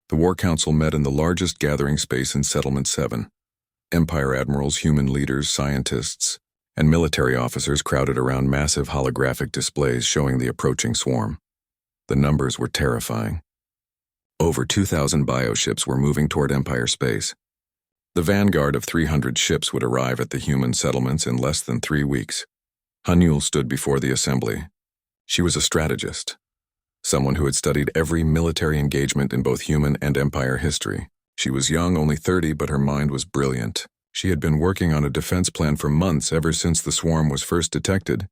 The War Council met in the largest gathering space in Settlement 7. Empire admirals, human leaders, scientists, and military officers crowded around massive holographic displays showing the approaching swarm. The numbers were terrifying. Over 2,000 bioships were moving toward Empire space. The vanguard of 300 ships would arrive at the human settlements in less than 3 weeks. Hanul stood before the assembly. She was a strategist, someone who had studied every military engagement in both human and Empire history. She was young, only 30, but her mind was brilliant. She had been working on a defense plan for months ever since the swarm was first detected.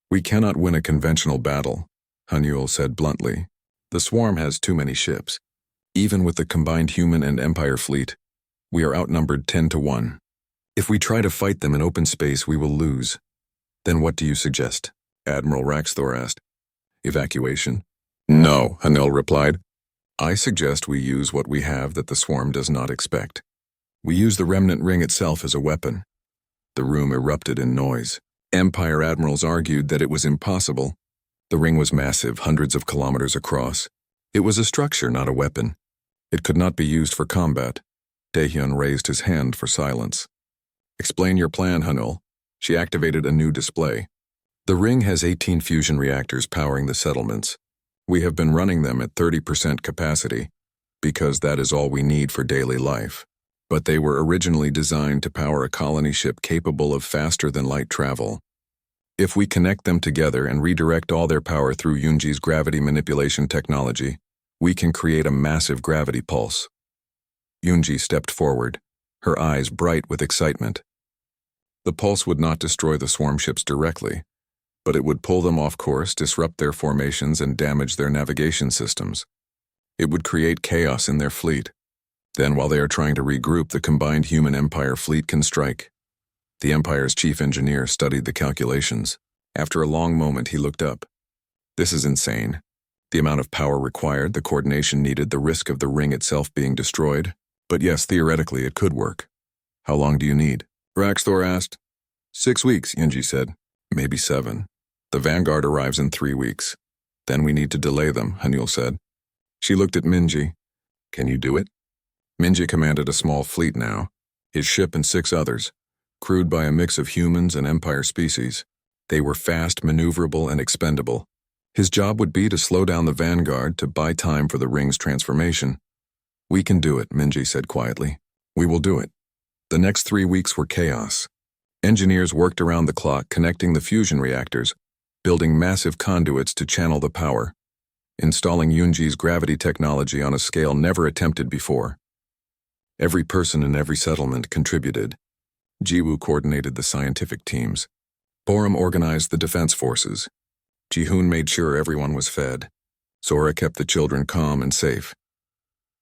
"We cannot win a conventional battle," Hanul said bluntly. "The swarm has too many ships. Even with the combined human and Empire fleet, we are outnumbered 10 to 1. If we try to fight them in open space, we will lose." "Then what do you suggest?" Admiral Raxthor asked. "Evacuation?" "No," Hanul replied. "I suggest we use what we have that the swarm does not expect. We use the remnant ring itself as a weapon." The room erupted in noise. Empire admirals argued that it was impossible. The ring was massive, hundreds of kilometers across. It was a structure, not a weapon. It could not be used for combat. Daehyun raised his hand for silence. "Explain your plan, Hanul." She activated a new display. "The ring has 18 fusion reactors powering the settlements. We have been running them at 30% capacity, because that is all we need for daily life. But they were originally designed to power a colony ship capable of faster-than-light travel. If we connect them together and redirect all their power through Yunji's gravity manipulation technology, we can create a massive gravity pulse." Yunji stepped forward, her eyes bright with excitement. "The pulse would not destroy the swarm ships directly, but it would pull them off course, disrupt their formations, and damage their navigation systems. It would create chaos in their fleet. Then, while they are trying to regroup, the combined human Empire fleet can strike." The Empire's chief engineer studied the calculations. After a long moment, he looked up. "This is insane. The amount of power required, the coordination needed, the risk of the ring itself being destroyed. But yes, theoretically, it could work. How long do you need?" Raxthor asked. 6 weeks, Yunji said. "Maybe 7. The vanguard arrives in 3 weeks. Then we need to delay them," Hanul said. She looked at Minji. "Can you do it?" Minji commanded a small fleet now, his ship and 6 others, crewed by a mix of humans and Empire species. They were fast, maneuverable, and expendable. His job would be to slow down the vanguard to buy time for the ring's transformation. "We can do it," Minji said quietly. "We will do it." The next 3 weeks were chaos. Engineers worked around the clock connecting the fusion reactors, building massive conduits to channel the power, installing Yunji's gravity technology on a scale never attempted before. Every person in every settlement contributed. Jiwoo coordinated the scientific teams. Borum organized the defense forces. Jihoon made sure everyone was fed. Sora kept the children calm and safe.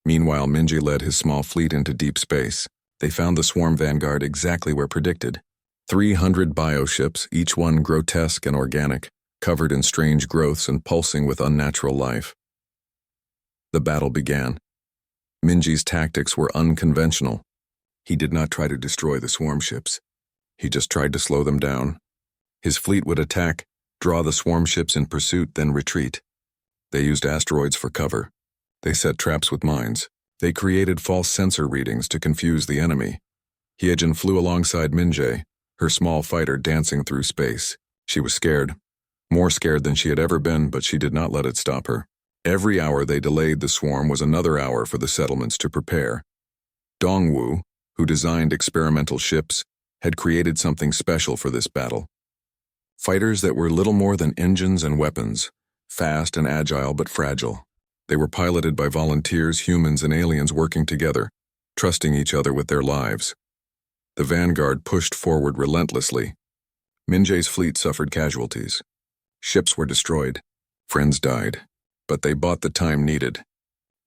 Meanwhile, Minji led his small fleet into deep space. They found the swarm vanguard exactly where predicted. 300 bioships, each one grotesque and organic, covered in strange growths and pulsing with unnatural life. The battle began. Minji's tactics were unconventional. He did not try to destroy the swarm ships. He just tried to slow them down. His fleet would attack, draw the swarm ships in pursuit, then retreat. They used asteroids for cover. They set traps with mines. They created false sensor readings to confuse the enemy. Hyejin flew alongside Minjae, her small fighter dancing through space. She was scared. More scared than she had ever been, but she did not let it stop her. Every hour they delayed the swarm was another hour for the settlements to prepare. Dongwu, who designed experimental ships, had created something special for this battle. Fighters that were little more than engines and weapons, fast and agile but fragile. They were piloted by volunteers, humans and aliens working together, trusting each other with their lives. The vanguard pushed forward relentlessly. Minjae's fleet suffered casualties. Ships were destroyed. Friends died. But they bought the time needed.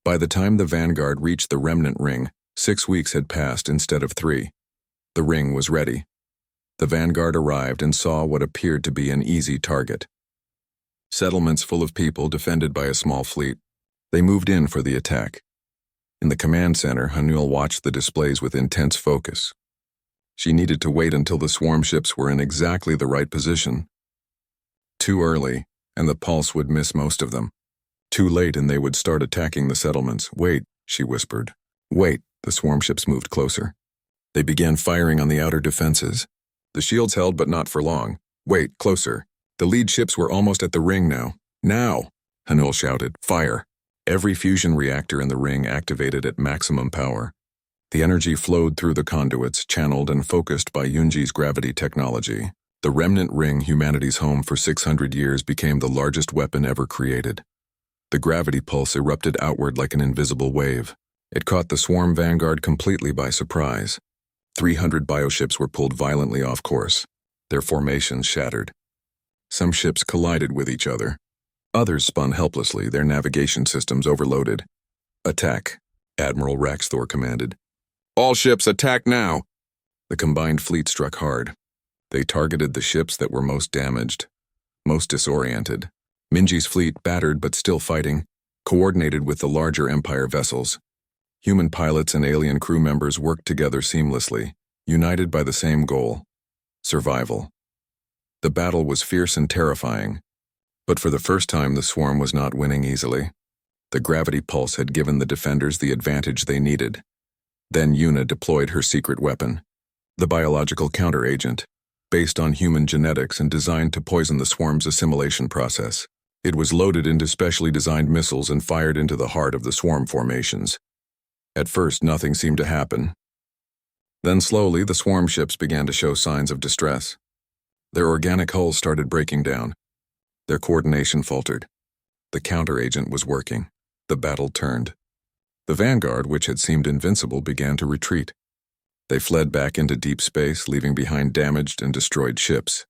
By the time the vanguard reached the remnant ring, 6 weeks had passed instead of 3. The ring was ready. The vanguard arrived and saw what appeared to be an easy target. Settlements full of people defended by a small fleet. They moved in for the attack. In the command center, Hanul watched the displays with intense focus. She needed to wait until the swarm ships were in exactly the right position. Too early, and the pulse would miss most of them. Too late and they would start attacking the settlements. "Wait," she whispered. Wait, the swarm ships moved closer. They began firing on the outer defenses. The shields held, but not for long. Wait, closer. The lead ships were almost at the ring now. Now! Hanul shouted. Fire! Every fusion reactor in the ring activated at maximum power. The energy flowed through the conduits, channeled and focused by Yunji's gravity technology. The remnant ring, humanity's home for 600 years, became the largest weapon ever created. The gravity pulse erupted outward like an invisible wave. It caught the swarm vanguard completely by surprise. 300 bioships were pulled violently off course. Their formations shattered. Some ships collided with each other. Others spun helplessly, their navigation systems overloaded. Attack, Admiral Raxthor commanded. All ships attack now! The combined fleet struck hard. They targeted the ships that were most damaged, most disoriented. Minji's fleet, battered but still fighting, coordinated with the larger Empire vessels. Human pilots and alien crew members worked together seamlessly, united by the same goal: survival. The battle was fierce and terrifying, but for the first time the swarm was not winning easily. The gravity pulse had given the defenders the advantage they needed. Then Yuna deployed her secret weapon, the biological counteragent, based on human genetics and designed to poison the swarm's assimilation process. It was loaded into specially designed missiles and fired into the heart of the swarm formations. At first, nothing seemed to happen. Then slowly, the swarm ships began to show signs of distress. Their organic hulls started breaking down. Their coordination faltered. The counteragent was working. The battle turned. The vanguard, which had seemed invincible, began to retreat. They fled back into deep space, leaving behind damaged and destroyed ships.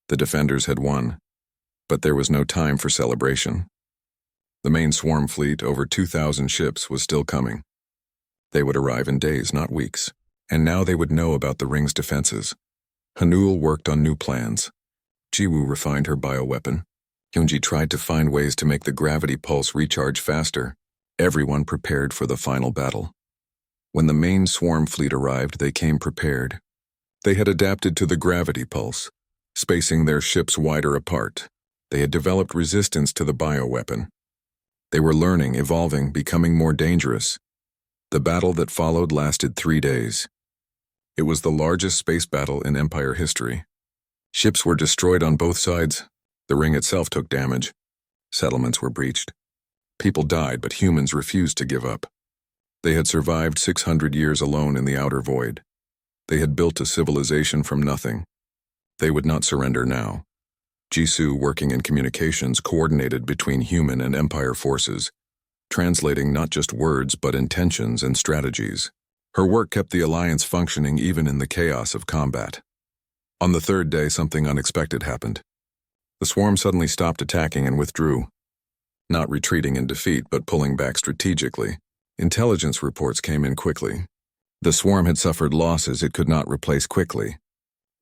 The defenders had won, but there was no time for celebration. The main swarm fleet, over 2,000 ships, was still coming. They would arrive in days, not weeks, and now they would know about the ring's defenses. Hanul worked on new plans. Jiwoo refined her bioweapon. Hyunji tried to find ways to make the gravity pulse recharge faster. Everyone prepared for the final battle. When the main swarm fleet arrived, they came prepared. They had adapted to the gravity pulse, spacing their ships wider apart. They had developed resistance to the bioweapon. They were learning, evolving, becoming more dangerous. The battle that followed lasted 3 days. It was the largest space battle in Empire history. Ships were destroyed on both sides. The ring itself took damage. Settlements were breached. People died, but humans refused to give up. They had survived 600 years alone in the outer void. They had built a civilization from nothing. They would not surrender now. Jisoo, working in communications, coordinated between human and Empire forces, translating not just words but intentions and strategies. Her work kept the alliance functioning even in the chaos of combat. On the 3rd day, something unexpected happened. The swarm suddenly stopped attacking and withdrew. Not retreating in defeat, but pulling back strategically. Intelligence reports came in quickly. The swarm had suffered losses it could not replace quickly.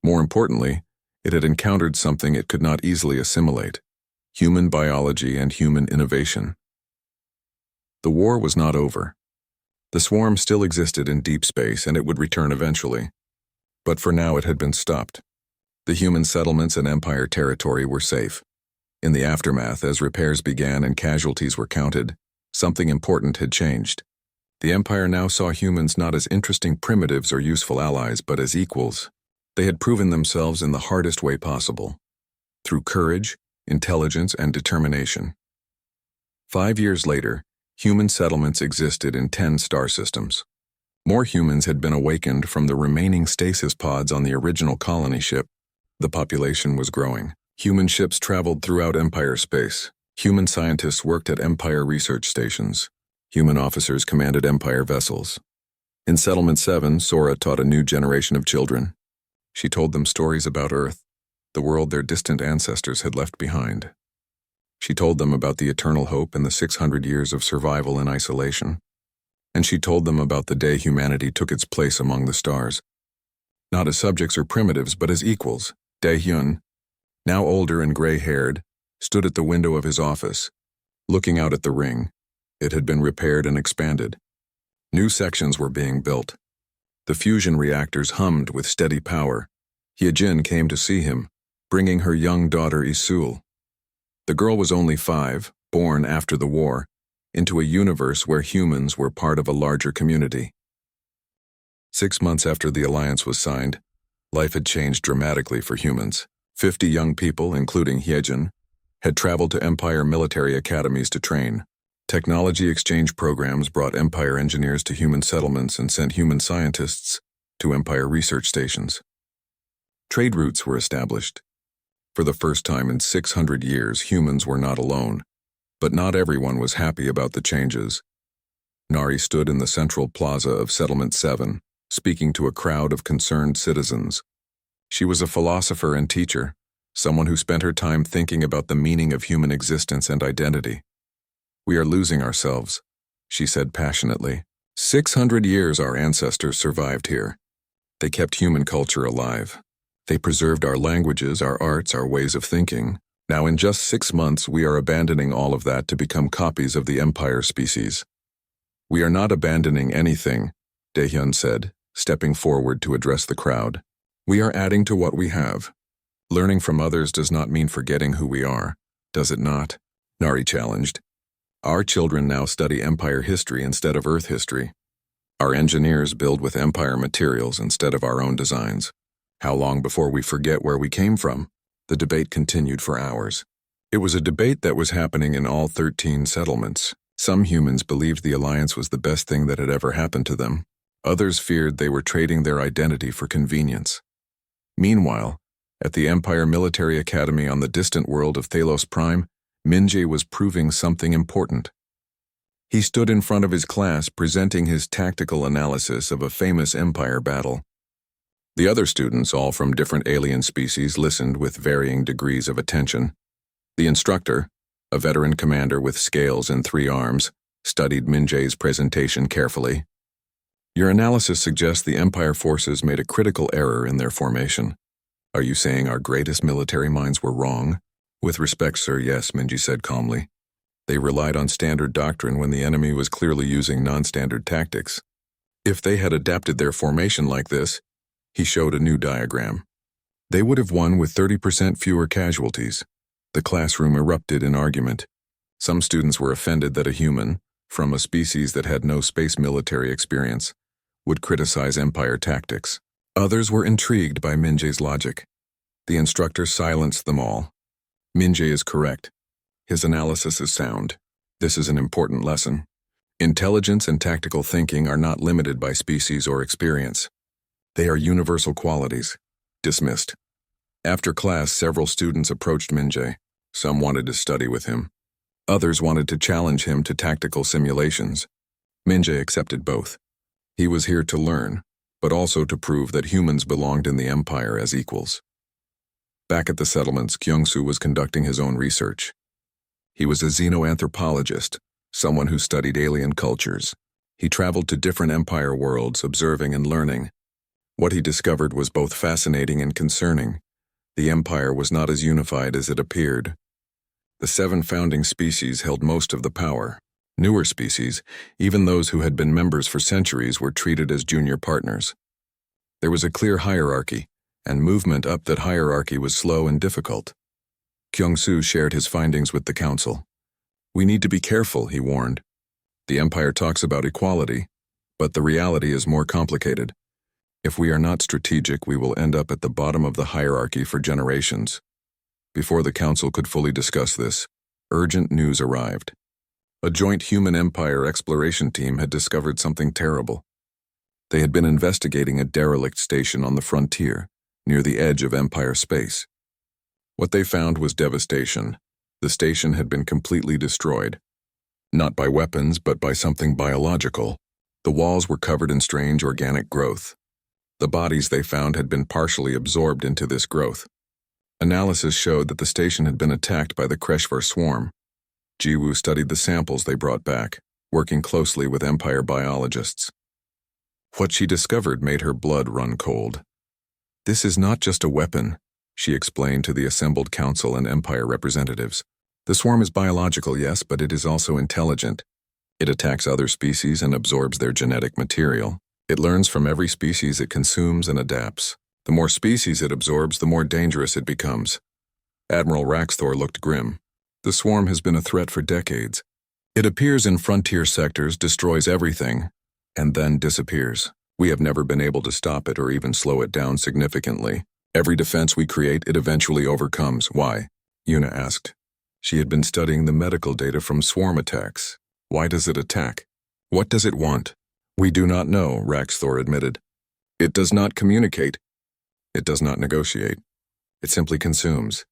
More importantly, it had encountered something it could not easily assimilate: human biology and human innovation. The war was not over. The swarm still existed in deep space, and it would return eventually. But for now it had been stopped. The human settlements and Empire territory were safe. In the aftermath, as repairs began and casualties were counted, something important had changed. The Empire now saw humans not as interesting primitives or useful allies, but as equals. They had proven themselves in the hardest way possible, through courage, intelligence, and determination. 5 years later, human settlements existed in 10 star systems. More humans had been awakened from the remaining stasis pods on the original colony ship. The population was growing. Human ships traveled throughout Empire space. Human scientists worked at Empire research stations. Human officers commanded Empire vessels. In Settlement 7, Sora taught a new generation of children. She told them stories about Earth, the world their distant ancestors had left behind. She told them about the eternal hope and the 600 years of survival in isolation. And she told them about the day humanity took its place among the stars. Not as subjects or primitives, but as equals. Dae-hyun, now older and gray-haired, stood at the window of his office, looking out at the ring. It had been repaired and expanded. New sections were being built. The fusion reactors hummed with steady power. Hyejin came to see him, bringing her young daughter Isul. The girl was only 5, born after the war, into a universe where humans were part of a larger community. 6 months after the alliance was signed, life had changed dramatically for humans. 50 young people, including Hyejin, had traveled to Empire military academies to train. Technology exchange programs brought Empire engineers to human settlements and sent human scientists to Empire research stations. Trade routes were established. For the first time in 600 years, humans were not alone. But not everyone was happy about the changes. Nari stood in the central plaza of Settlement 7, speaking to a crowd of concerned citizens. She was a philosopher and teacher, someone who spent her time thinking about the meaning of human existence and identity. "We are losing ourselves," she said passionately. 600 years our ancestors survived here. They kept human culture alive. They preserved our languages, our arts, our ways of thinking. Now in just 6 months we are abandoning all of that to become copies of the Empire species. "We are not abandoning anything," Daehyun said, stepping forward to address the crowd. "We are adding to what we have. Learning from others does not mean forgetting who we are, does it not?" Nari challenged. "Our children now study Empire history instead of Earth history. Our engineers build with Empire materials instead of our own designs. How long before we forget where we came from?" The debate continued for hours. It was a debate that was happening in all 13 settlements. Some humans believed the alliance was the best thing that had ever happened to them. Others feared they were trading their identity for convenience. Meanwhile, at the Empire Military Academy on the distant world of Thalos Prime, Minjae was proving something important. He stood in front of his class presenting his tactical analysis of a famous Empire battle. The other students, all from different alien species, listened with varying degrees of attention. The instructor, a veteran commander with scales and 3 arms, studied Minjae's presentation carefully. "Your analysis suggests the Empire forces made a critical error in their formation. Are you saying our greatest military minds were wrong?" "With respect, sir, yes," Minjae said calmly. "They relied on standard doctrine when the enemy was clearly using non-standard tactics. If they had adapted their formation like this," he showed a new diagram, "they would have won with 30% fewer casualties." The classroom erupted in argument. Some students were offended that a human, from a species that had no space military experience, would criticize Empire tactics. Others were intrigued by Minjae's logic. The instructor silenced them all. "Minjae is correct. His analysis is sound. This is an important lesson. Intelligence and tactical thinking are not limited by species or experience. They are universal qualities." Dismissed. After class, several students approached Minjae. Some wanted to study with him. Others wanted to challenge him to tactical simulations. Minjae accepted both. He was here to learn, but also to prove that humans belonged in the Empire as equals. Back at the settlements, Kyung-soo was conducting his own research. He was a xenoanthropologist, someone who studied alien cultures. He traveled to different Empire worlds, observing and learning. What he discovered was both fascinating and concerning. The Empire was not as unified as it appeared. The 7 founding species held most of the power. Newer species, even those who had been members for centuries, were treated as junior partners. There was a clear hierarchy, and movement up that hierarchy was slow and difficult. Kyung-soo shared his findings with the council. "We need to be careful," he warned. "The Empire talks about equality, but the reality is more complicated. If we are not strategic, we will end up at the bottom of the hierarchy for generations." Before the council could fully discuss this, urgent news arrived. A joint human-Empire exploration team had discovered something terrible. They had been investigating a derelict station on the frontier, near the edge of Empire space. What they found was devastation. The station had been completely destroyed. Not by weapons, but by something biological. The walls were covered in strange organic growth. The bodies they found had been partially absorbed into this growth. Analysis showed that the station had been attacked by the Kreshvar swarm. Jiwoo studied the samples they brought back, working closely with Empire biologists. What she discovered made her blood run cold. "This is not just a weapon," she explained to the assembled council and Empire representatives. "The swarm is biological, yes, but it is also intelligent. It attacks other species and absorbs their genetic material. It learns from every species it consumes and adapts. The more species it absorbs, the more dangerous it becomes." Admiral Raxthor looked grim. "The swarm has been a threat for decades. It appears in frontier sectors, destroys everything, and then disappears. We have never been able to stop it or even slow it down significantly. Every defense we create, it eventually overcomes. Why? Una asked. She had been studying the medical data from swarm attacks. Why does it attack? What does it want? We do not know, Raxthor admitted. It does not communicate. It does not negotiate. It simply consumes.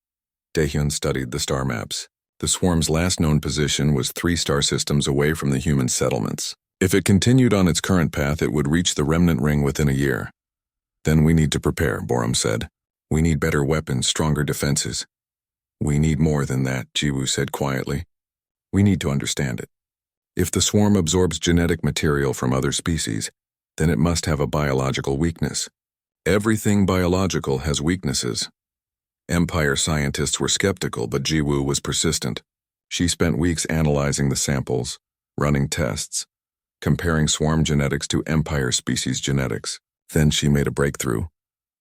Daehyun studied the star maps. The swarm's last known position was 3 star systems away from the human settlements. If it continued on its current path, it would reach the remnant ring within a year. Then we need to prepare, Borum said. We need better weapons, stronger defenses. We need more than that, Jiwoo said quietly. We need to understand it. If the swarm absorbs genetic material from other species, then it must have a biological weakness. Everything biological has weaknesses. Empire scientists were skeptical, but Jiwoo was persistent. She spent weeks analyzing the samples, running tests, comparing swarm genetics to Empire species genetics. Then she made a breakthrough.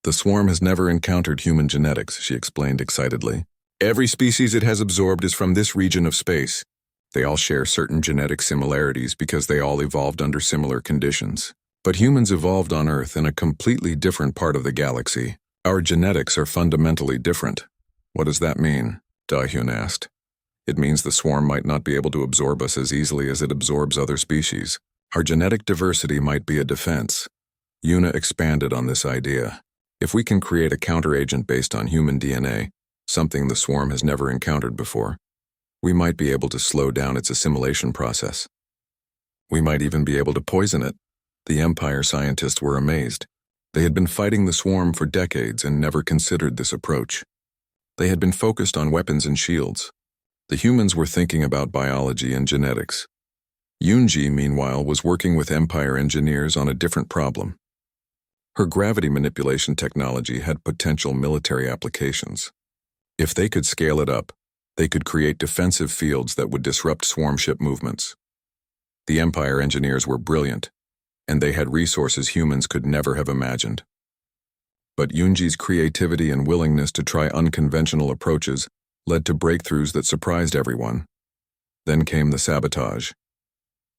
The swarm has never encountered human genetics, she explained excitedly. Every species it has absorbed is from this region of space. They all share certain genetic similarities because they all evolved under similar conditions. But humans evolved on Earth in a completely different part of the galaxy. Our genetics are fundamentally different. What does that mean? Daehyun asked. It means the swarm might not be able to absorb us as easily as it absorbs other species. Our genetic diversity might be a defense. Una expanded on this idea. If we can create a counteragent based on human DNA, something the swarm has never encountered before, we might be able to slow down its assimilation process. We might even be able to poison it. The Empire scientists were amazed. They had been fighting the swarm for decades and never considered this approach. They had been focused on weapons and shields. The humans were thinking about biology and genetics. Yoonji, meanwhile, was working with Empire engineers on a different problem. Her gravity manipulation technology had potential military applications. If they could scale it up, they could create defensive fields that would disrupt swarm ship movements. The Empire engineers were brilliant, and they had resources humans could never have imagined. But Yoonji's creativity and willingness to try unconventional approaches led to breakthroughs that surprised everyone. Then came the sabotage.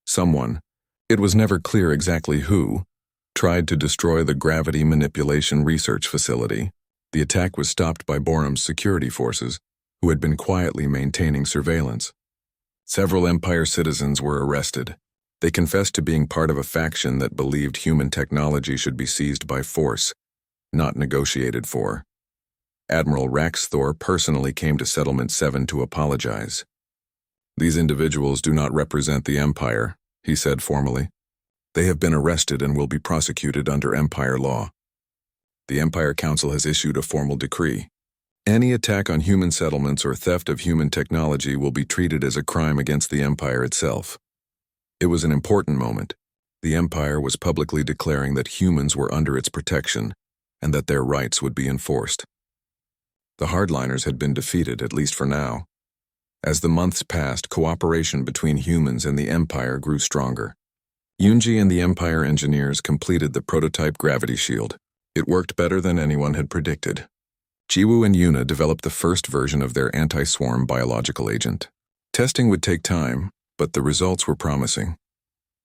Someone, it was never clear exactly who, tried to destroy the gravity manipulation research facility. The attack was stopped by Borum's security forces, who had been quietly maintaining surveillance. Several Empire citizens were arrested. They confessed to being part of a faction that believed human technology should be seized by force, not negotiated for. Admiral Raxthor personally came to Settlement 7 to apologize. These individuals do not represent the Empire, he said formally. They have been arrested and will be prosecuted under Empire law. The Empire Council has issued a formal decree. Any attack on human settlements or theft of human technology will be treated as a crime against the Empire itself. It was an important moment. The Empire was publicly declaring that humans were under its protection and that their rights would be enforced. The hardliners had been defeated, at least for now. As the months passed, cooperation between humans and the Empire grew stronger. Yoonji and the Empire engineers completed the prototype gravity shield. It worked better than anyone had predicted. Jiwoo and Una developed the first version of their anti-swarm biological agent. Testing would take time, but the results were promising.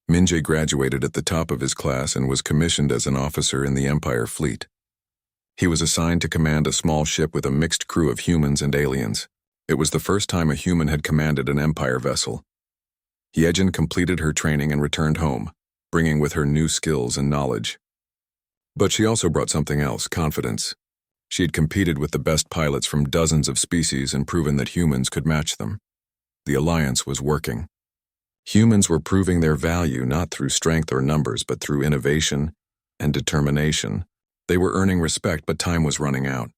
Minjae graduated at the top of his class and was commissioned as an officer in the Empire fleet. He was assigned to command a small ship with a mixed crew of humans and aliens. It was the first time a human had commanded an Empire vessel. Hyejin completed her training and returned home, bringing with her new skills and knowledge. But she also brought something else, confidence. She had competed with the best pilots from dozens of species and proven that humans could match them. The alliance was working. Humans were proving their value not through strength or numbers, but through innovation and determination. They were earning respect, but time was running out.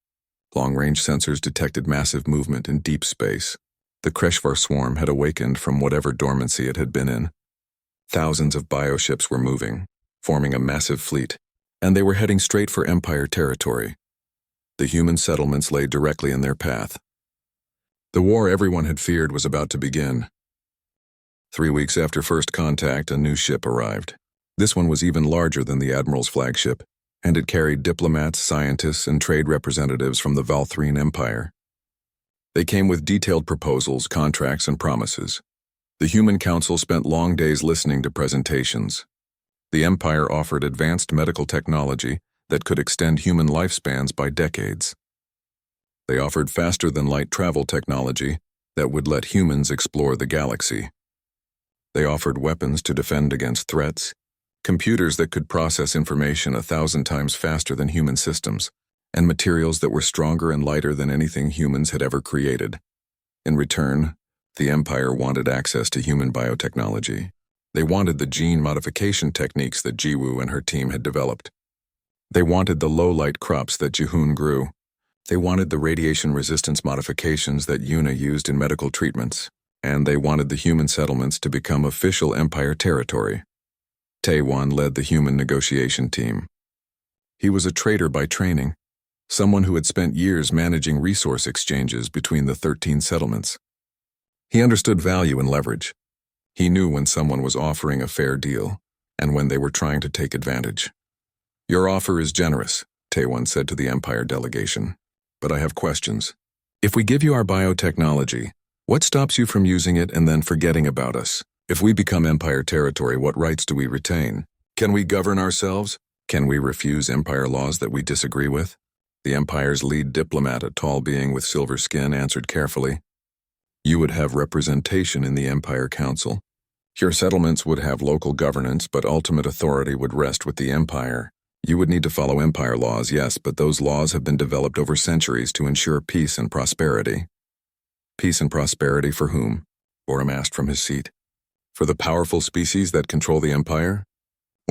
Long-range sensors detected massive movement in deep space. The Kreshvar swarm had awakened from whatever dormancy it had been in. Thousands of bioships were moving, forming a massive fleet, and they were heading straight for Empire territory. The human settlements lay directly in their path. The war everyone had feared was about to begin. 3 weeks after first contact, a new ship arrived. This one was even larger than the Admiral's flagship, and it carried diplomats, scientists, and trade representatives from the Valthrine Empire. They came with detailed proposals, contracts, and promises. The Human Council spent long days listening to presentations. The Empire offered advanced medical technology that could extend human lifespans by decades. They offered faster-than-light travel technology that would let humans explore the galaxy. They offered weapons to defend against threats, computers that could process information 1,000 times faster than human systems, and materials that were stronger and lighter than anything humans had ever created. In return, the Empire wanted access to human biotechnology. They wanted the gene modification techniques that Jiwoo and her team had developed. They wanted the low-light crops that Jihoon grew. They wanted the radiation resistance modifications that Yuna used in medical treatments. And they wanted the human settlements to become official Empire territory. Taewon led the human negotiation team. He was a trader by training, someone who had spent years managing resource exchanges between the 13 settlements. He understood value and leverage. He knew when someone was offering a fair deal and when they were trying to take advantage. "Your offer is generous," Taewon said to the Empire delegation, "but I have questions. If we give you our biotechnology, what stops you from using it and then forgetting about us? If we become Empire territory, what rights do we retain? Can we govern ourselves? Can we refuse Empire laws that we disagree with?" The Empire's lead diplomat, a tall being with silver skin, answered carefully. "You would have representation in the Empire Council. Your settlements would have local governance, but ultimate authority would rest with the Empire. You would need to follow Empire laws, yes, but those laws have been developed over centuries to ensure peace and prosperity." "Peace and prosperity for whom?" Borum asked from his seat. "For the powerful species that control the Empire?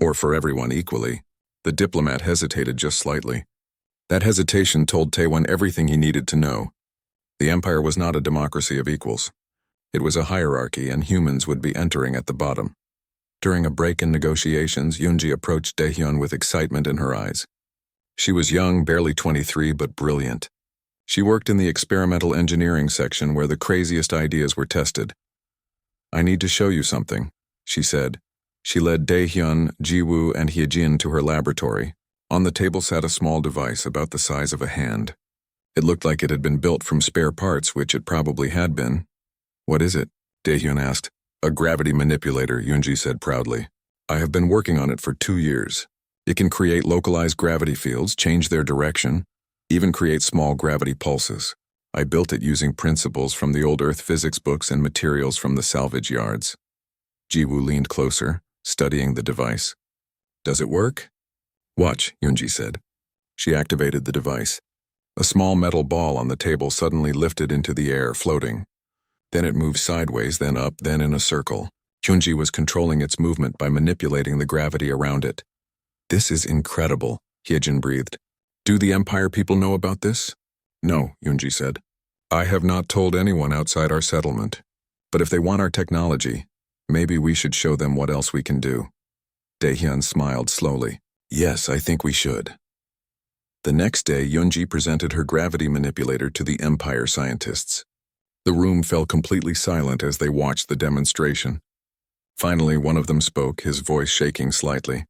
Or for everyone equally?" The diplomat hesitated just slightly. That hesitation told Taewon everything he needed to know. The Empire was not a democracy of equals. It was a hierarchy, and humans would be entering at the bottom. During a break in negotiations, Yoonji approached Daehyun with excitement in her eyes. She was young, barely 23, but brilliant. She worked in the experimental engineering section where the craziest ideas were tested. "I need to show you something," she said. She led Daehyun, Jiwoo, and Hyejin to her laboratory. On the table sat a small device about the size of a hand. It looked like it had been built from spare parts, which it probably had been. "What is it?" Daehyun asked. "A gravity manipulator," Yoonji said proudly. "I have been working on it for 2 years. It can create localized gravity fields, change their direction, even create small gravity pulses. I built it using principles from the old Earth physics books and materials from the salvage yards." Jiwoo leaned closer, studying the device. "Does it work?" "Watch," Yoonji said. She activated the device. A small metal ball on the table suddenly lifted into the air, floating. Then it moved sideways, then up, then in a circle. Yoonji was controlling its movement by manipulating the gravity around it. "This is incredible," Hyejin breathed. "Do the Empire people know about this?" "No," Yoonji said. "I have not told anyone outside our settlement. But if they want our technology, maybe we should show them what else we can do." Daehyun smiled slowly. "Yes, I think we should." The next day, Yoonji presented her gravity manipulator to the Empire scientists. The room fell completely silent as they watched the demonstration. Finally, one of them spoke, his voice shaking slightly.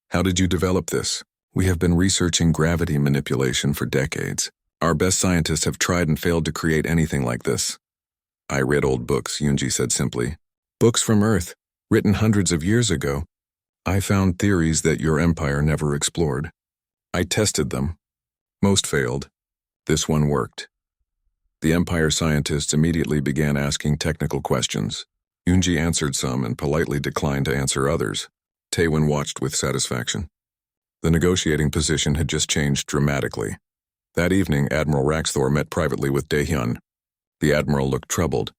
"How did you develop this?" "We have been researching gravity manipulation for decades. Our best scientists have tried and failed to create anything like this." "I read old books," Yoonji said simply. "Books from Earth, written hundreds of years ago. I found theories that your Empire never explored. I tested them. Most failed. This one worked." The Empire scientists immediately began asking technical questions. Yoonji answered some and politely declined to answer others. Taewon watched with satisfaction. The negotiating position had just changed dramatically. That evening, Admiral Raxthor met privately with Daehyun. The Admiral looked troubled.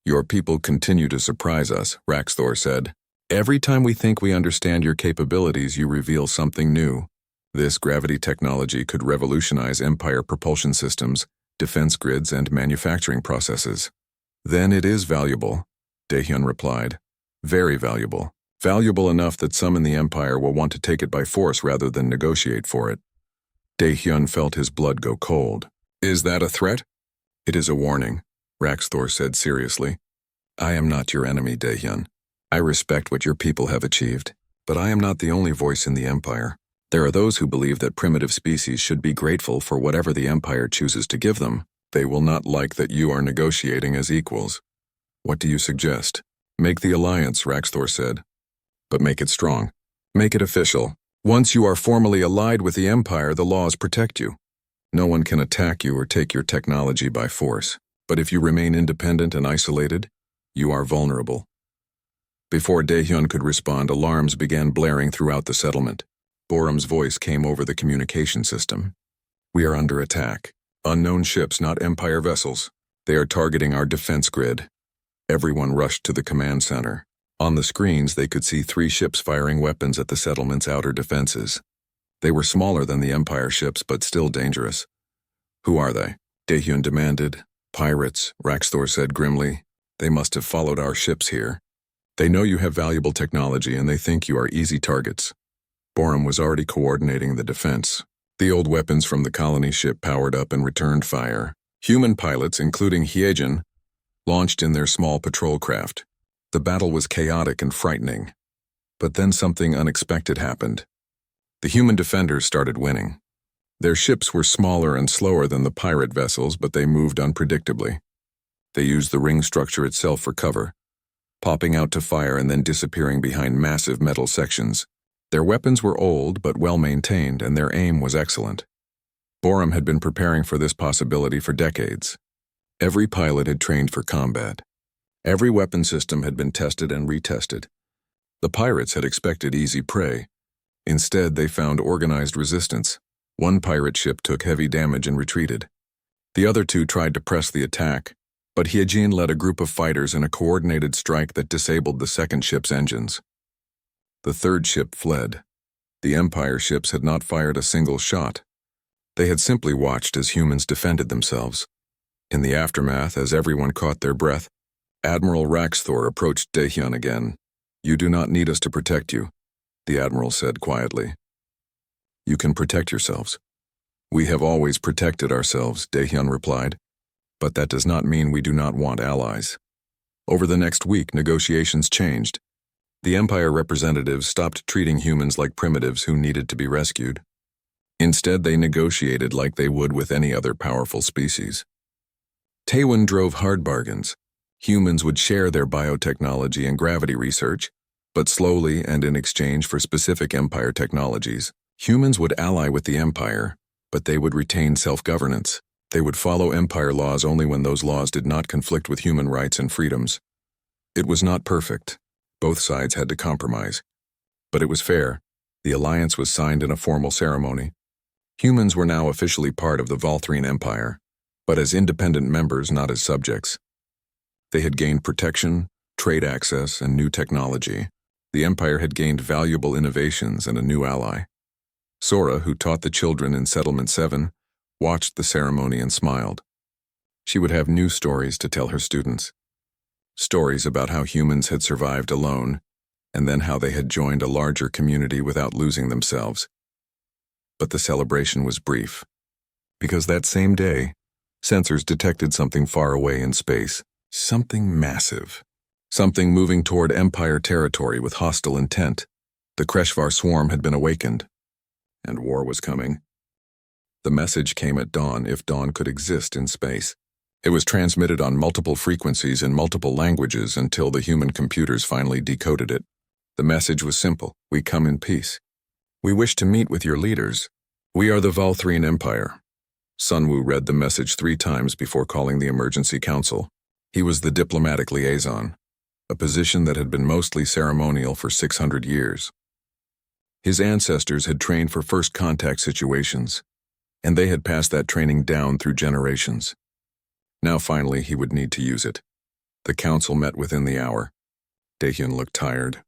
"Your people continue to surprise us," Raxthor said. "Every time we think we understand your capabilities, you reveal something new. This gravity technology could revolutionize Empire propulsion systems, defense grids, and manufacturing processes." "Then it is valuable," Daehyun replied. "Very valuable. Valuable enough that some in the Empire will want to take it by force rather than negotiate for it." Daehyun felt his blood go cold. "Is that a threat?" "It is a warning," Raxthor said seriously. "I am not your enemy, Daehyun. I respect what your people have achieved, but I am not the only voice in the Empire. There are those who believe that primitive species should be grateful for whatever the Empire chooses to give them. They will not like that you are negotiating as equals. What do you suggest?" Make the alliance, Raxthor said. But make it strong. Make it official. Once you are formally allied with the Empire, the laws protect you. No one can attack you or take your technology by force. But if you remain independent and isolated, you are vulnerable. Before Daehyun could respond, alarms began blaring throughout the settlement. Borum's voice came over the communication system. We are under attack. Unknown ships, not Empire vessels. They are targeting our defense grid. Everyone rushed to the command center. On the screens, they could see 3 ships firing weapons at the settlement's outer defenses. They were smaller than the Empire ships, but still dangerous. Who are they? Daehyun demanded. Pirates, Raxthor said grimly. They must have followed our ships here. They know you have valuable technology and they think you are easy targets. Borum was already coordinating the defense. The old weapons from the colony ship powered up and returned fire. Human pilots, including Hyejin, launched in their small patrol craft. The battle was chaotic and frightening. But then something unexpected happened. The human defenders started winning. Their ships were smaller and slower than the pirate vessels, but they moved unpredictably. They used the ring structure itself for cover, popping out to fire and then disappearing behind massive metal sections. Their weapons were old but well-maintained, and their aim was excellent. Borum had been preparing for this possibility for decades. Every pilot had trained for combat. Every weapon system had been tested and retested. The pirates had expected easy prey. Instead, they found organized resistance. One pirate ship took heavy damage and retreated. The other 2 tried to press the attack, but Hyejin led a group of fighters in a coordinated strike that disabled the second ship's engines. The third ship fled. The Empire ships had not fired a single shot. They had simply watched as humans defended themselves. In the aftermath, as everyone caught their breath, Admiral Raxthor approached Daehyun again. You do not need us to protect you, the Admiral said quietly. You can protect yourselves. We have always protected ourselves, Daehyun replied. But that does not mean we do not want allies. Over the next week, negotiations changed. The Empire representatives stopped treating humans like primitives who needed to be rescued. Instead, they negotiated like they would with any other powerful species. Taewon drove hard bargains. Humans would share their biotechnology and gravity research, but slowly and in exchange for specific Empire technologies. Humans would ally with the Empire, but they would retain self-governance. They would follow Empire laws only when those laws did not conflict with human rights and freedoms. It was not perfect. Both sides had to compromise. But it was fair. The alliance was signed in a formal ceremony. Humans were now officially part of the Valthrine Empire, but as independent members, not as subjects. They had gained protection, trade access, and new technology. The Empire had gained valuable innovations and a new ally. Sora, who taught the children in Settlement 7, watched the ceremony and smiled. She would have new stories to tell her students. Stories about how humans had survived alone, and then how they had joined a larger community without losing themselves. But the celebration was brief, because that same day, sensors detected something far away in space. Something massive. Something moving toward Empire territory with hostile intent. The Kreshvar swarm had been awakened, and war was coming. The message came at dawn, if dawn could exist in space. It was transmitted on multiple frequencies in multiple languages until the human computers finally decoded it. The message was simple: we come in peace. We wish to meet with your leaders. We are the Valthrine Empire. Sunwoo read the message 3 times before calling the emergency council. He was the diplomatic liaison, a position that had been mostly ceremonial for 600 years. His ancestors had trained for first contact situations, and they had passed that training down through generations. Now finally he would need to use it. The council met within the hour. Daehyun looked tired.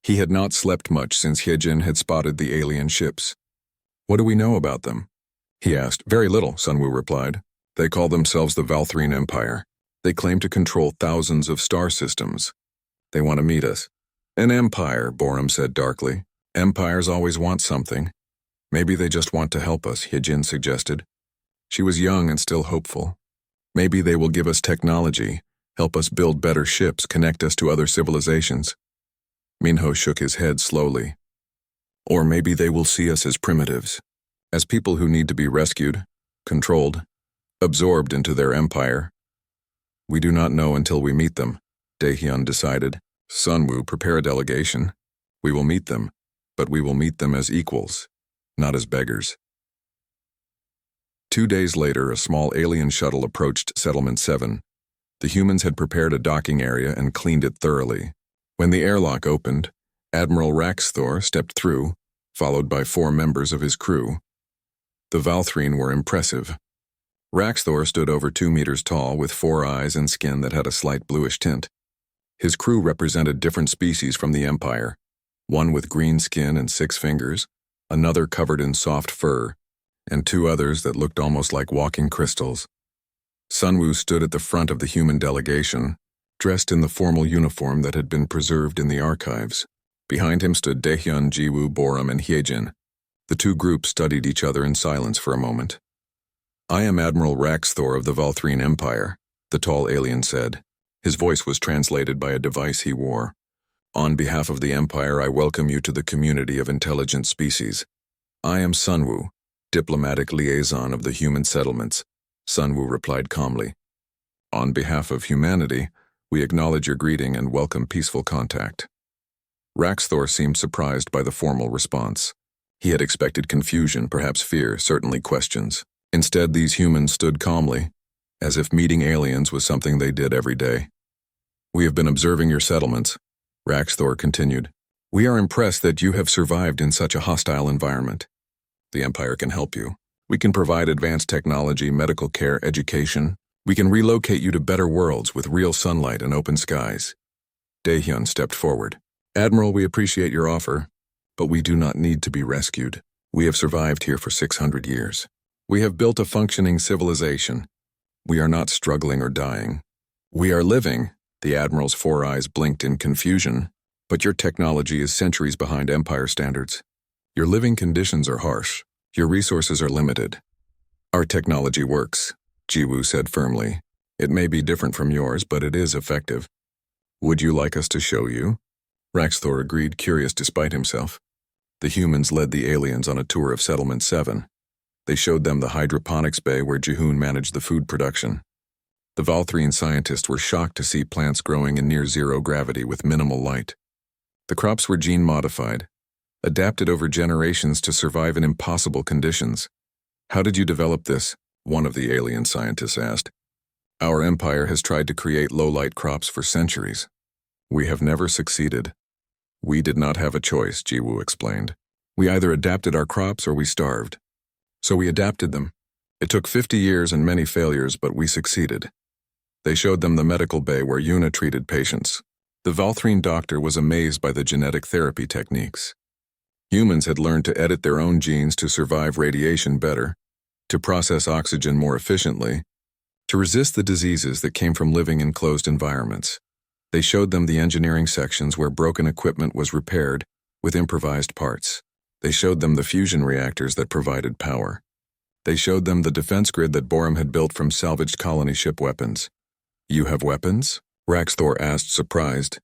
He had not slept much since Hyejin had spotted the alien ships. What do we know about them? He asked. Very little, Sunwoo replied. They call themselves the Valthrine Empire. They claim to control thousands of star systems. They want to meet us. An empire, Borum said darkly. Empires always want something. Maybe they just want to help us, Hyejin suggested. She was young and still hopeful. Maybe they will give us technology, help us build better ships, connect us to other civilizations. Minho shook his head slowly. Or maybe they will see us as primitives, as people who need to be rescued, controlled, absorbed into their empire. We do not know until we meet them, Daehyun decided. Sunwoo, prepare a delegation. We will meet them, but we will meet them as equals, not as beggars. 2 days later, a small alien shuttle approached Settlement 7. The humans had prepared a docking area and cleaned it thoroughly. When the airlock opened, Admiral Raxthor stepped through, followed by 4 members of his crew. The Valthrine were impressive. Raxthor stood over 2 meters tall with 4 eyes and skin that had a slight bluish tint. His crew represented different species from the Empire, one with green skin and 6 fingers, another covered in soft fur, and 2 others that looked almost like walking crystals. Sunwoo stood at the front of the human delegation, dressed in the formal uniform that had been preserved in the archives. Behind him stood Daehyun, Jiwoo, Borum, and Hyejin. The 2 groups studied each other in silence for a moment. "I am Admiral Raxthor of the Valthrine Empire," the tall alien said. His voice was translated by a device he wore. "On behalf of the Empire, I welcome you to the community of intelligent species. I am Sunwoo, diplomatic liaison of the human settlements," Sunwoo replied calmly. "On behalf of humanity, we acknowledge your greeting and welcome peaceful contact." Raxthor seemed surprised by the formal response. He had expected confusion, perhaps fear, certainly questions. Instead, these humans stood calmly, as if meeting aliens was something they did every day. "We have been observing your settlements," Raxthor continued. "We are impressed that you have survived in such a hostile environment. The Empire can help you. We can provide advanced technology, medical care, education. We can relocate you to better worlds with real sunlight and open skies." Daehyun stepped forward. "Admiral, we appreciate your offer, but we do not need to be rescued. We have survived here for 600 years. We have built a functioning civilization. We are not struggling or dying. We are living." The Admiral's 4 eyes blinked in confusion. "But your technology is centuries behind Empire standards. Your living conditions are harsh. Your resources are limited." "Our technology works," Jiwoo said firmly. "It may be different from yours, but it is effective. Would you like us to show you?" Raxthor agreed, curious despite himself. The humans led the aliens on a tour of Settlement 7. They showed them the hydroponics bay where Jihoon managed the food production. The Valthrine scientists were shocked to see plants growing in near-zero gravity with minimal light. The crops were gene-modified, adapted over generations to survive in impossible conditions. "How did you develop this?" one of the alien scientists asked. "Our empire has tried to create low-light crops for centuries. We have never succeeded." "We did not have a choice," Jiwoo explained. "We either adapted our crops or we starved. So we adapted them. It took 50 years and many failures, but we succeeded." They showed them the medical bay where Yuna treated patients. The Valthrine doctor was amazed by the genetic therapy techniques. Humans had learned to edit their own genes to survive radiation better, to process oxygen more efficiently, to resist the diseases that came from living in closed environments. They showed them the engineering sections where broken equipment was repaired with improvised parts. They showed them the fusion reactors that provided power. They showed them the defense grid that Borum had built from salvaged colony ship weapons. "You have weapons?" Raxthor asked, surprised.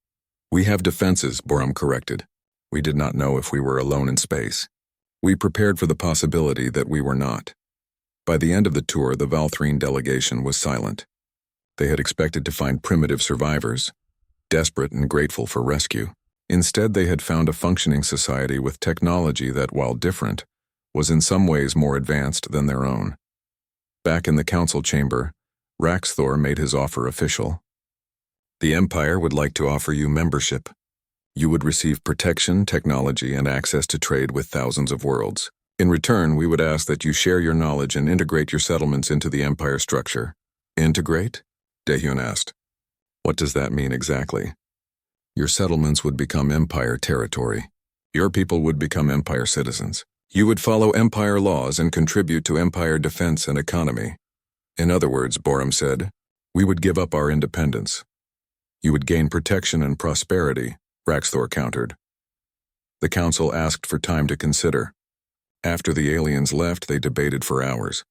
"We have defenses," Borum corrected. "We did not know if we were alone in space. We prepared for the possibility that we were not." By the end of the tour, the Valthrine delegation was silent. They had expected to find primitive survivors, desperate and grateful for rescue. Instead, they had found a functioning society with technology that, while different, was in some ways more advanced than their own. Back in the council chamber, Raxthor made his offer official. "The Empire would like to offer you membership. You would receive protection, technology, and access to trade with thousands of worlds. In return, we would ask that you share your knowledge and integrate your settlements into the Empire structure." "Integrate?" Daehyun asked. "What does that mean exactly?" "Your settlements would become Empire territory. Your people would become Empire citizens. You would follow Empire laws and contribute to Empire defense and economy." "In other words," Borum said, "we would give up our independence." "You would gain protection and prosperity," Raxthor countered. The council asked for time to consider. After the aliens left, they debated for hours.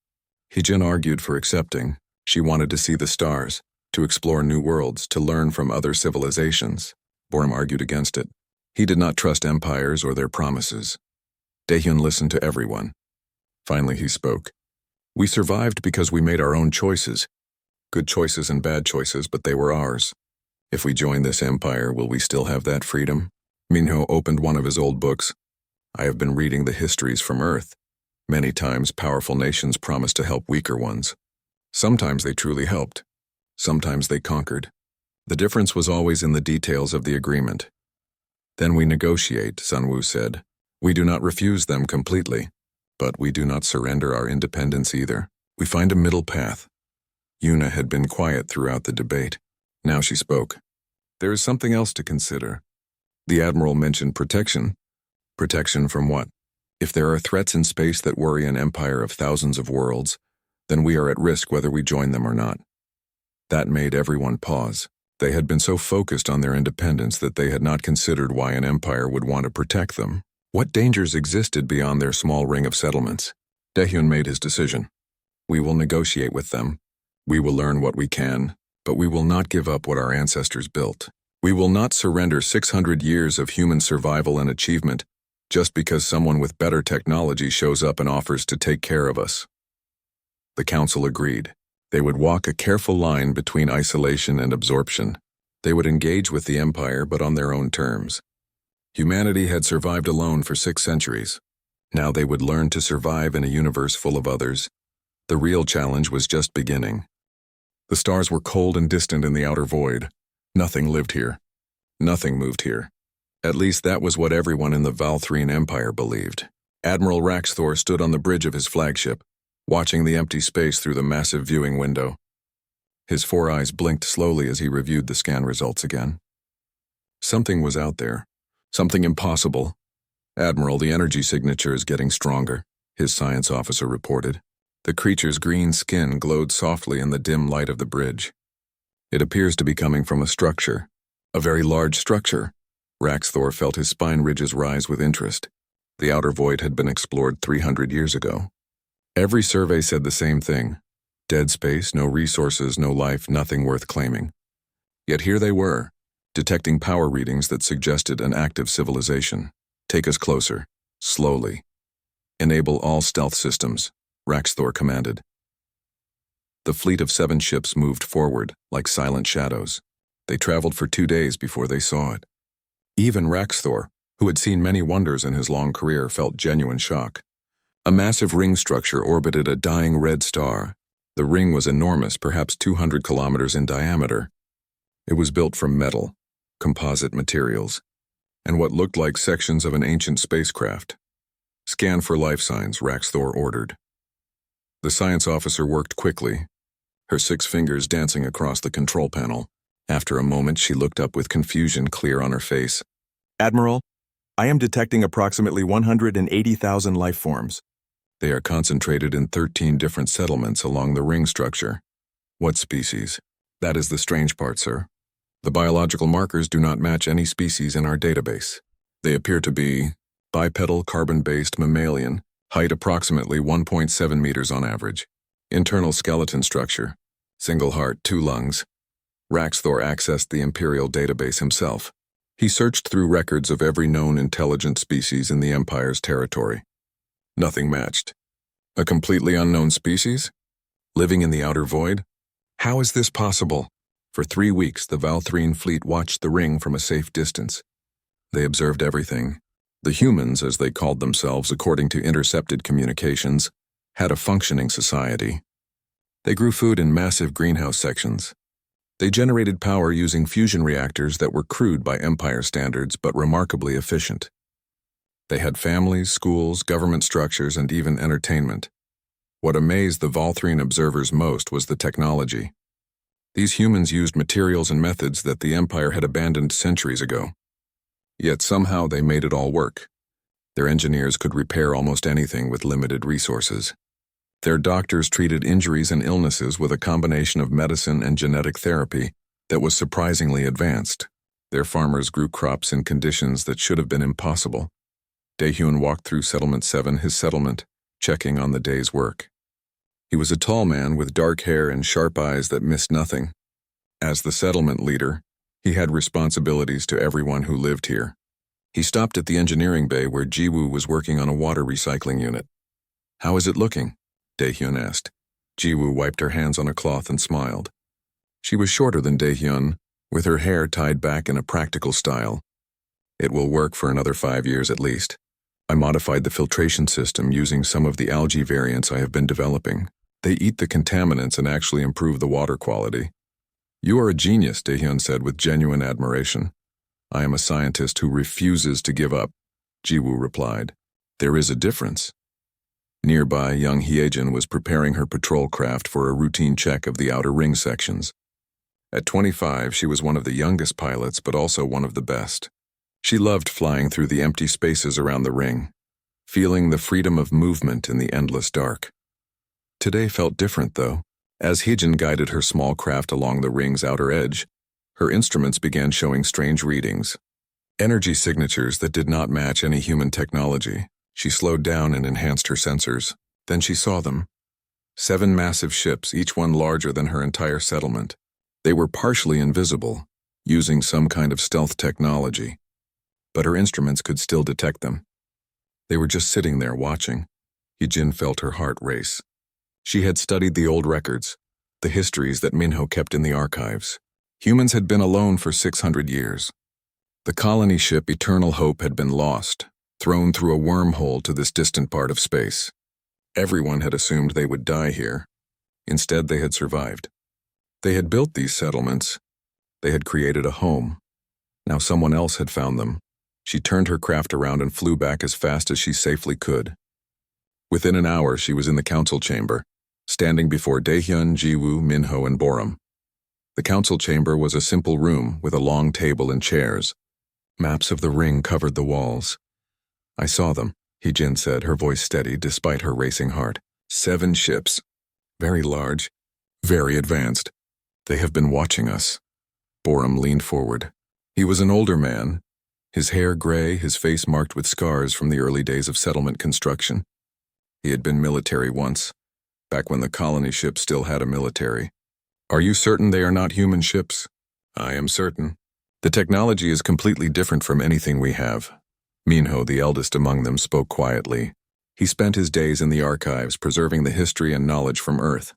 Hyejin argued for accepting. She wanted to see the stars, to explore new worlds, to learn from other civilizations. Borum argued against it. He did not trust empires or their promises. Daehyun listened to everyone. Finally, he spoke. "We survived because we made our own choices. Good choices and bad choices, but they were ours. If we join this empire, will we still have that freedom? Minho opened one of his old books. I have been reading the histories from Earth. Many times powerful nations promised to help weaker ones. Sometimes they truly helped. Sometimes they conquered. The difference was always in the details of the agreement. Then we negotiate, Sun Wu said. We do not refuse them completely, but we do not surrender our independence either. We find a middle path. Yuna had been quiet throughout the debate. Now she spoke. There is something else to consider. The Admiral mentioned protection. Protection from what? If there are threats in space that worry an empire of thousands of worlds, then we are at risk whether we join them or not. That made everyone pause. They had been so focused on their independence that they had not considered why an empire would want to protect them. What dangers existed beyond their small ring of settlements? Daehyun made his decision. We will negotiate with them. We will learn what we can, but we will not give up what our ancestors built. We will not surrender 600 years of human survival and achievement just because someone with better technology shows up and offers to take care of us. The council agreed. They would walk a careful line between isolation and absorption. They would engage with the empire, but on their own terms. Humanity had survived alone for 6 centuries. Now they would learn to survive in a universe full of others. The real challenge was just beginning. The stars were cold and distant in the outer void. Nothing lived here. Nothing moved here. At least that was what everyone in the Valthrine Empire believed. Admiral Raxthor stood on the bridge of his flagship, watching the empty space through the massive viewing window. His 4 eyes blinked slowly as he reviewed the scan results again. Something was out there. Something impossible. Admiral, the energy signature is getting stronger, his science officer reported. The creature's green skin glowed softly in the dim light of the bridge. It appears to be coming from a structure. A very large structure. Raxthor felt his spine ridges rise with interest. The outer void had been explored 300 years ago. Every survey said the same thing. Dead space, no resources, no life, nothing worth claiming. Yet here they were, detecting power readings that suggested an active civilization. Take us closer, slowly. Enable all stealth systems, Raxthor commanded. The fleet of 7 ships moved forward, like silent shadows. They traveled for 2 days before they saw it. Even Raxthor, who had seen many wonders in his long career, felt genuine shock. A massive ring structure orbited a dying red star. The ring was enormous, perhaps 200 kilometers in diameter. It was built from metal, composite materials, and what looked like sections of an ancient spacecraft. Scan for life signs, Raxthor ordered. The science officer worked quickly, her 6 fingers dancing across the control panel. After a moment, she looked up with confusion clear on her face. Admiral, I am detecting approximately 180,000 life forms. They are concentrated in 13 different settlements along the ring structure. What species? That is the strange part, sir. The biological markers do not match any species in our database. They appear to be bipedal carbon-based mammalian, height approximately 1.7 meters on average. Internal skeleton structure, single heart, 2 lungs. Raxthor accessed the Imperial database himself. He searched through records of every known intelligent species in the Empire's territory. Nothing matched. A completely unknown species? Living in the outer void? How is this possible? For 3 weeks, the Valthrine fleet watched the ring from a safe distance. They observed everything. The humans, as they called themselves according to intercepted communications, had a functioning society. They grew food in massive greenhouse sections. They generated power using fusion reactors that were crude by Empire standards but remarkably efficient. They had families, schools, government structures, and even entertainment. What amazed the Valthrine observers most was the technology. These humans used materials and methods that the Empire had abandoned centuries ago. Yet somehow they made it all work. Their engineers could repair almost anything with limited resources. Their doctors treated injuries and illnesses with a combination of medicine and genetic therapy that was surprisingly advanced. Their farmers grew crops in conditions that should have been impossible. Daehyun walked through Settlement 7, his settlement, checking on the day's work. He was a tall man with dark hair and sharp eyes that missed nothing. As the settlement leader, he had responsibilities to everyone who lived here. He stopped at the engineering bay where Jiwoo was working on a water recycling unit. "How is it looking?" Daehyun asked. Jiwoo wiped her hands on a cloth and smiled. She was shorter than Daehyun, with her hair tied back in a practical style. It will work for another 5 years at least. I modified the filtration system using some of the algae variants I have been developing. They eat the contaminants and actually improve the water quality. You are a genius, Daehyun said with genuine admiration. I am a scientist who refuses to give up, Jiwoo replied. There is a difference. Nearby, young Hyejin was preparing her patrol craft for a routine check of the outer ring sections. At 25, she was one of the youngest pilots, but also one of the best. She loved flying through the empty spaces around the ring, feeling the freedom of movement in the endless dark. Today felt different, though. As Hyejin guided her small craft along the ring's outer edge, her instruments began showing strange readings. Energy signatures that did not match any human technology. She slowed down and enhanced her sensors. Then she saw them. 7 massive ships, each one larger than her entire settlement. They were partially invisible, using some kind of stealth technology. But her instruments could still detect them. They were just sitting there watching. Hyejin felt her heart race. She had studied the old records, the histories that Minho kept in the archives. Humans had been alone for 600 years. The colony ship Eternal Hope had been lost, thrown through a wormhole to this distant part of space. Everyone had assumed they would die here. Instead, they had survived. They had built these settlements. They had created a home. Now someone else had found them. She turned her craft around and flew back as fast as she safely could. Within an hour, she was in the council chamber, standing before Daehyun, Jiwoo, Minho, and Borum. The council chamber was a simple room with a long table and chairs. Maps of the ring covered the walls. I saw them, Hyejin said, her voice steady despite her racing heart. 7 ships. Very large, very advanced. They have been watching us. Borum leaned forward. He was an older man, his hair gray, his face marked with scars from the early days of settlement construction. He had been military once, back when the colony ship still had a military. Are you certain they are not human ships? I am certain. The technology is completely different from anything we have. Minho, the eldest among them, spoke quietly. He spent his days in the archives, preserving the history and knowledge from Earth.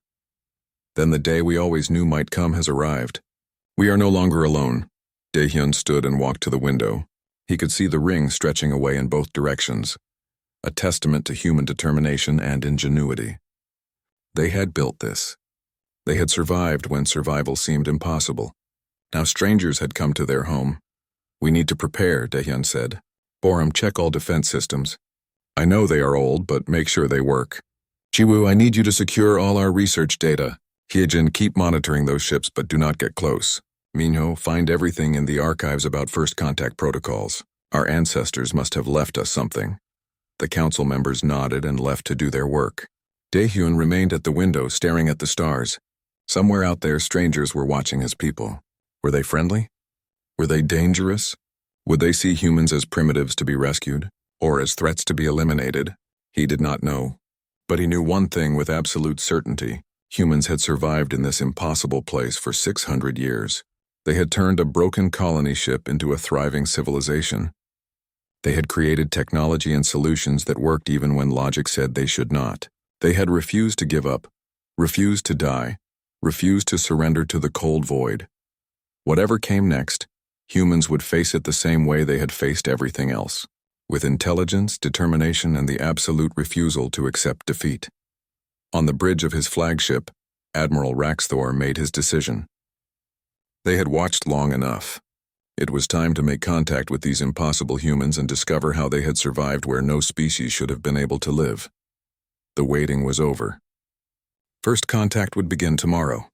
Then the day we always knew might come has arrived. We are no longer alone. Daehyun stood and walked to the window. He could see the ring stretching away in both directions, a testament to human determination and ingenuity. They had built this. They had survived when survival seemed impossible. Now strangers had come to their home. We need to prepare, Daehyun said. Borum, check all defense systems. I know they are old, but make sure they work. Jiwoo, I need you to secure all our research data. Hyejin, keep monitoring those ships, but do not get close. Minho, find everything in the archives about first contact protocols. Our ancestors must have left us something. The council members nodded and left to do their work. Daehyun remained at the window, staring at the stars. Somewhere out there, strangers were watching his people. Were they friendly? Were they dangerous? Would they see humans as primitives to be rescued, or as threats to be eliminated? He did not know. But he knew one thing with absolute certainty. Humans had survived in this impossible place for 600 years. They had turned a broken colony ship into a thriving civilization. They had created technology and solutions that worked even when logic said they should not. They had refused to give up, refused to die, refused to surrender to the cold void. Whatever came next, humans would face it the same way they had faced everything else, with intelligence, determination, and the absolute refusal to accept defeat. On the bridge of his flagship, Admiral Raxthor made his decision. They had watched long enough. It was time to make contact with these impossible humans and discover how they had survived where no species should have been able to live. The waiting was over. First contact would begin tomorrow.